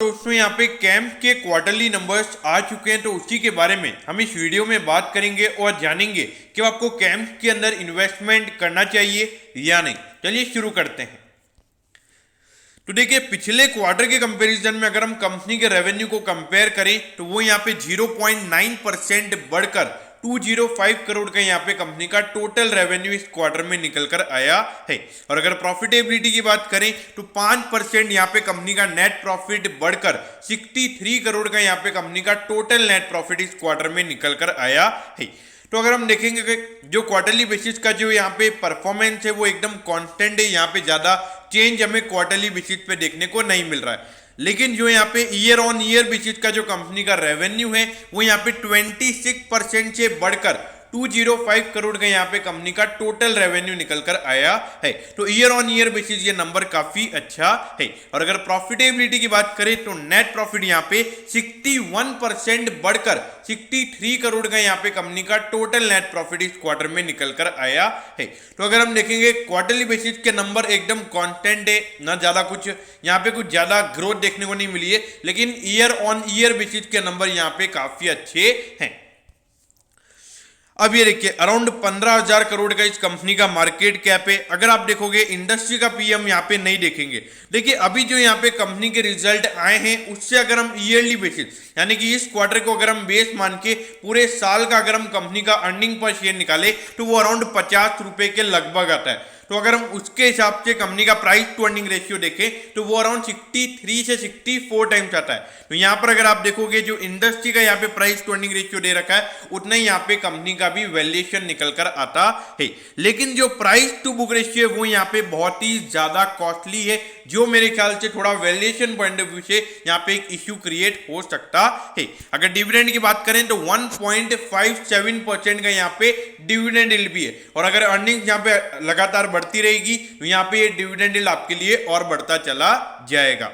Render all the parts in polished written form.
दोस्तों यहाँ पे कैंप के क्वार्टरली नंबर्स आ चुके हैं, तो उसी के बारे में हम इस वीडियो में बात करेंगे और जानेंगे कि आपको कैंप के अंदर इन्वेस्टमेंट करना चाहिए या नहीं। चलिए शुरू करते हैं। तो देखिए, पिछले क्वार्टर के कंपैरिजन में अगर हम कंपनी के रेवेन्यू को कंपेयर करें तो वो यहाँ पे 0.9% बढ़कर 205 करोड़ का यहाँ पे कंपनी का टोटल रेवेन्यू इस क्वार्टर में निकल कर आया है। और अगर प्रॉफिटेबिलिटी की बात करें तो 5% यहाँ पे कंपनी का नेट प्रॉफिट बढ़कर 63 करोड़ का यहाँ पे कंपनी का टोटल नेट प्रॉफिट इस क्वार्टर में निकल कर आया है। तो अगर हम देखेंगे कि जो क्वार्टरली बेसिस का जो यहाँ पे परफॉर्मेंस है वो एकदम कांस्टेंट है, यहाँ पे ज़्यादा चेंज हमें क्वार्टरली बेसिस पे देखने को नहीं मिल रहा है। लेकिन जो यहाँ पे ईयर ऑन ईयर बेसिस का जो कंपनी का रेवेन्यू है वो यहाँ पे 26% से बढ़कर 205 करोड़ का यहाँ पे कंपनी का टोटल रेवेन्यू निकल कर आया है। तो ईयर ऑन ईयर बेसिस ये नंबर काफी अच्छा है। और अगर प्रॉफिटेबिलिटी की बात करें तो नेट प्रॉफिट यहाँ पे 61% बढ़कर 63 करोड़ का यहाँ पे कंपनी का टोटल नेट प्रॉफिट इस क्वार्टर में निकल कर आया है। तो अगर हम देखेंगे क्वार्टरली बेसिस के नंबर एकदम कांस्टेंट है, ना ज्यादा कुछ यहाँ पे कुछ ज्यादा ग्रोथ देखने को नहीं मिली है, लेकिन ईयर ऑन ईयर बेसिस के नंबर यहाँ पे काफी अच्छे हैं। अब ये देखिए, अराउंड 15,000 करोड़ का इस कंपनी का मार्केट कैप है। अगर आप देखोगे इंडस्ट्री का पीएम यहाँ पे नहीं देखेंगे। देखिए, अभी जो यहाँ पे कंपनी के रिजल्ट आए हैं उससे अगर हम ईयरली बेसिस यानी कि इस क्वार्टर को अगर हम बेस मान के पूरे साल का अगर हम कंपनी का अर्निंग पर शेयर निकाले तो वो अराउंड 50 रुपए के लगभग आता है। तो अगर हम उसके हिसाब से कंपनी का प्राइस टू अर्निंग रेशियो देखें तो वो अराउंड 63 से 64 टाइम्स आता है। तो यहाँ पर अगर आप देखोगे जो इंडस्ट्री का यहाँ पे प्राइस टू अर्निंग रेशियो दे रखा है उतना ही यहाँ पे कंपनी का भी वैल्यूएशन निकल कर आता है। लेकिन जो प्राइस टू बुक रेशियो है वो यहाँ पे बहुत ही ज्यादा कॉस्टली है, जो मेरे ख्याल से थोड़ा वैल्यूएशन पॉइंट ऑफ व्यू से यहाँ पे एक इश्यू क्रिएट हो सकता है। अगर डिविडेंड की बात करें तो 1.57% का यहाँ पे डिविडेंड यील्ड भी है। और अगर अर्निंग यहाँ पे लगातार बढ़ती रहेगी तो यहाँ पे ये डिविडेंड यील्ड आपके लिए और बढ़ता चला जाएगा।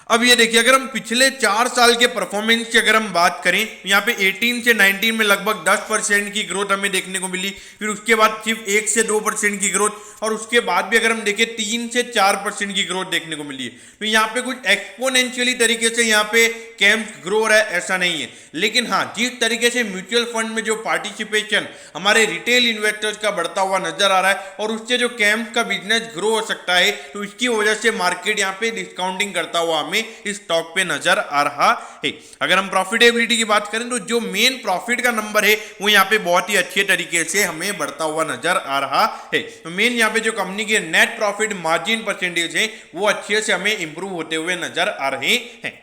अब ये देखिए, अगर हम पिछले 4 साल के परफॉर्मेंस की अगर हम बात करें तो यहाँ पे 18 से 19 में लगभग 10% की ग्रोथ हमें देखने को मिली। फिर उसके बाद सिर्फ 1 से 2% की ग्रोथ, और उसके बाद भी अगर हम देखें 3 से 4% की ग्रोथ देखने को मिली है। तो यहाँ पे कुछ एक्सपोनेंशियली तरीके से यहाँ पे कैंप ग्रो रहा है ऐसा नहीं है। लेकिन हाँ, जिस तरीके से म्यूचुअल फंड में जो पार्टिसिपेशन हमारे रिटेल इन्वेस्टर्स का बढ़ता हुआ नजर आ रहा है और उससे जो कैंप का बिजनेस ग्रो हो सकता है, तो इसकी वजह से मार्केट यहाँ पे डिस्काउंटिंग करता हुआ हमें इस स्टॉक पे नजर आ रहा है। अगर हम प्रॉफिटेबिलिटी की बात करें तो जो मेन प्रॉफिट का नंबर है वो यहाँ पे बहुत ही अच्छे तरीके से हमें बढ़ता हुआ नजर आ रहा है। तो मेन यहाँ पे जो कंपनी के नेट प्रॉफिट मार्जिन परसेंटेज है वो अच्छे से हमें इंप्रूव होते हुए नजर आ रहे हैं।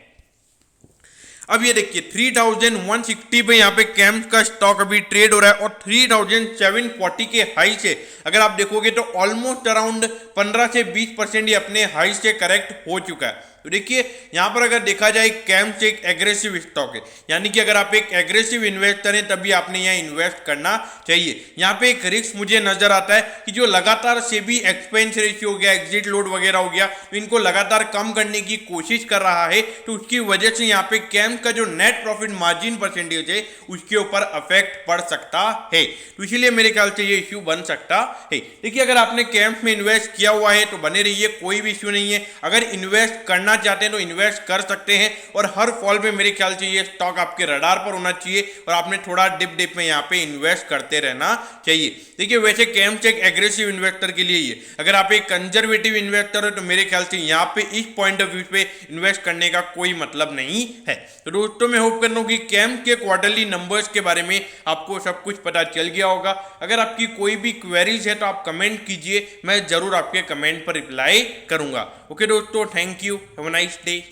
अब ये देखिए, 3160 पे यहाँ पे कैंप का स्टॉक अभी ट्रेड हो रहा है और 3740 के हाई से अगर आप देखोगे तो ऑलमोस्ट अराउंड 15 से 20% ये अपने हाई से करेक्ट हो चुका है। तो देखिए, यहाँ पर अगर देखा जाए कैंप एक एग्रेसिव स्टॉक है, यानी कि अगर आप एक एग्रेसिव इन्वेस्टर हैं तभी आपने यहाँ इन्वेस्ट करना चाहिए। यहाँ पे एक रिस्क मुझे नजर आता है कि जो लगातार सेबी एक्सपेंस रेशियो हो गया, एग्जिट लोड वगैरह हो गया, तो इनको लगातार कम करने की कोशिश कर रहा है। तो उसकी वजह से यहाँ पे कैंप का जो नेट प्रॉफिट मार्जिन परसेंटेज है उसके ऊपर अफेक्ट पड़ सकता है। तो इसीलिए मेरे ख्याल से ये इश्यू बन सकता है। देखिए, अगर आपने कैंप में इन्वेस्ट किया हुआ है तो बने रहिए, कोई भी इश्यू नहीं है। अगर इन्वेस्ट करना चाहते हैं तो इन्वेस्ट कर सकते हैं और हर फॉल पे मेरे ख्याल से ये स्टॉक आपके रडार पर होना चाहिए और आपने थोड़ा डिप में यहाँ पे इन्वेस्ट करते रहना चाहिए। देखिए, वैसे कैंप एक एग्रेसिव इन्वेस्टर के लिए ही, अगर आप एक कंजर्वेटिव इन्वेस्टर हो तो मेरे ख्याल से यहाँ पे इस पॉइंट ऑफ व्यू पे इन्वेस्ट करने का कोई मतलब नहीं है। तो दोस्तों, मैं होप कर रहा हूँ कि कैंप के क्वार्टरली नंबर्स के बारे में आपको सब कुछ पता चल गया होगा। अगर आपकी कोई भी क्वेरीज है तो आप कमेंट कीजिए, मैं जरूर आपके कमेंट पर रिप्लाई करूंगा। ओके दोस्तों, thank you, have a nice day.